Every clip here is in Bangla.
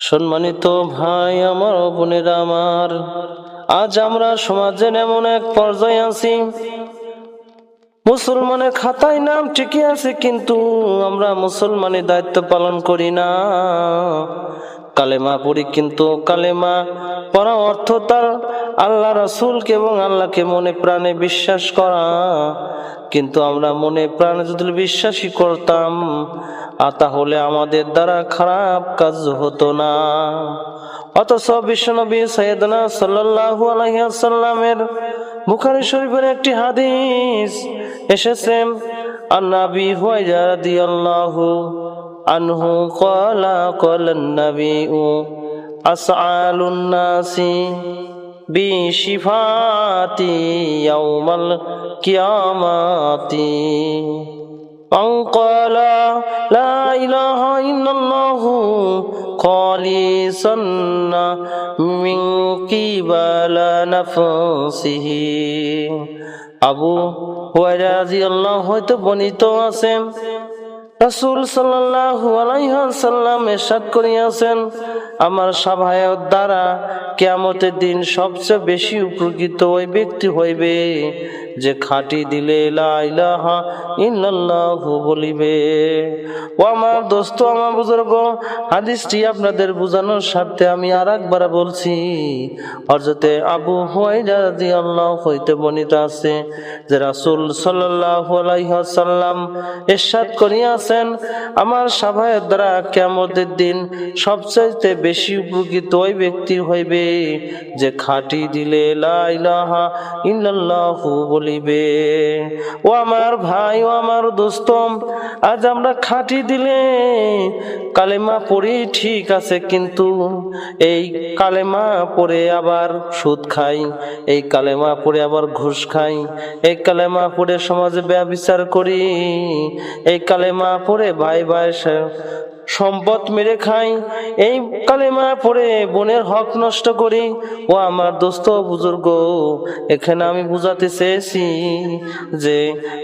সম্মানিত ভাই আমার, বোনেরা আমার, আজ আমরা সমাজের এমন এক পর্যায়ে আছি, মুসলমানের খাতায় নাম ঠিকই আছে, কিন্তু আমরা মুসলমানের দায়িত্ব পালন করি না। কালেমা পড়ি, কিন্তু কালেমা পড়া অর্থ তার আল্লাহ রাসূলকে এবং আল্লাহকে মনে প্রাণে বিশ্বাস করা। কিন্তু আমরা মনে প্রাণে যদি বিশ্বাসই করতাম, তাহলে আমাদের দ্বারা খারাপ কাজ হতো না। অথচ বিশ্বনবী সাইয়েদনা সাল্লাল্লাহু আলাইহি ওয়াসাল্লামের বুখারী শরীফের একটি হাদিস এসেছে, আন-নবী হুরায়রা রাদিয়াল্লাহু আনহু ক্বালা ক্বালান নবিয়্যু আসআলুন নাসি বিশিফাতি ইয়াউমাল কিয়ামাতি মান ক্বালা লা ইলাহা ইল্লাল্লাহু খালিসান মিন কিবালা নাফসিহি। আবু হুরায়রা রাদিয়াল্লাহু হইতে বর্ণিত আছে, রাসূল সাল্লাল্লাহু আলাইহি ওয়াসাল্লাম ইরশাদ করিয়াছেন, আমার সাফায়াত দ্বারা কিয়ামতের দিন সবচেয়ে বেশি উপকৃত ওই ব্যক্তি হইবে যে খাঁটি দিলে লা ইলাহা ইল্লাল্লাহু বলিবে। ও আমার দোস্ত, আমার বুজুর্গ, হাদিসটি আপনাদের বোঝানোর স্বার্থে আমি আরেকবার বলছি। হযরতে আবু হুরায়রা রাদিয়াল্লাহু হইতে বর্ণিত আছে যে রাসূল সাল্লাল্লাহু আলাইহি ওয়াসাল্লাম ইরশাদ করিয়াছেন, আমার সাফায়াত দ্বারা কিয়ামতের দিন সবচেয়ে বেশি উপকৃত ওই ব্যক্তি হইবে যে খাঁটি দিলে লা ইলাহা ইল্লাল্লাহু বলিবে। ও আমার ভাই, ও আমার দোস্ত, আজ আমরা খাঁটি দিলে কালেমা পড়ি ঠিক আছে, কিন্তু এই কালেমা পড়ে আবার সুদ খাই, এই কালেমা পড়ে আবার ঘুষ খাই, এই কালেমা পড়ে সমাজে ব্যভিচার করি, এই কালেমা পড়ে ভাই ভাই সম্পদ মেরে খাই, এই কালেমা পড়ে বোনের হক নষ্ট করি। ও আমার দোস্ত বুজুর্গ, এখানে আমি বুঝাতে চেয়েছি যে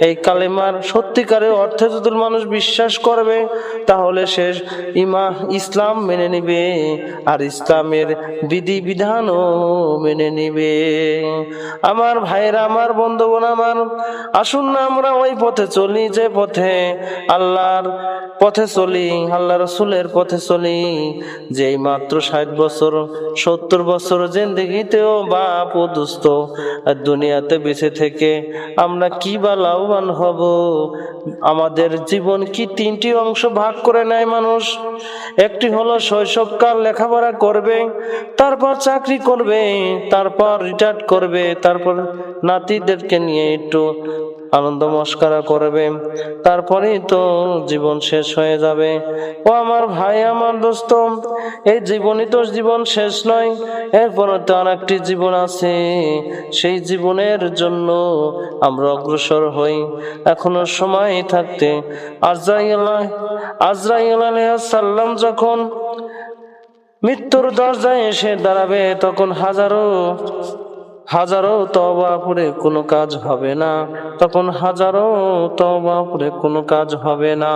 এই কালেমার সত্যিকারের অর্থে যদি মানুষ বিশ্বাস করবে, তাহলে সে ইসলাম মেনে নিবে, আর ইসলামের বিধি বিধানও মেনে নিবে। আমার ভাইরা, আমার বন্ধুগণ আমার, আসুন না আমরা ওই পথে চলি যে পথে আল্লাহর পথে চলি, আল্লাহ রাসূলের পথে চলি, যে মাত্র 60 বছর 70 বছর জিন্দেগিতেও বাপ ও দোস্ত দুনিয়াতে বেঁচে থেকে আমরা কি বা লাভবান হব। আমাদের জীবন কি 3টি অংশ ভাগ করে নেয় মানুষ। একটি হলো শৈশবকাল, লেখাপড়া করবে, তারপর চাকরি করবে, তারপর রিটায়ার করবে, তারপর নাতিদেরকে নিয়ে একটু আনন্দ মস্করা করবে, তারপরেই তো জীবন শেষ হয়ে যাবে। ও আমার ভাই, আমার দোস্ত, এই জীবনই তো জীবন শেষ নয়, এরপরে তো আর একটি জীবন আছে। সেই জীবনের জন্য আমরা অগ্রসর হই এখনো সময় থাকতে। আজরাইল আলাইহিস সালাম যখন মৃত্যুর দরজায় এসে দাঁড়াবে, তখন হাজারো তওবা পড়ে কোনো কাজ হবে না, তখন হাজারো তওবা পড়ে কোনো কাজ হবে না।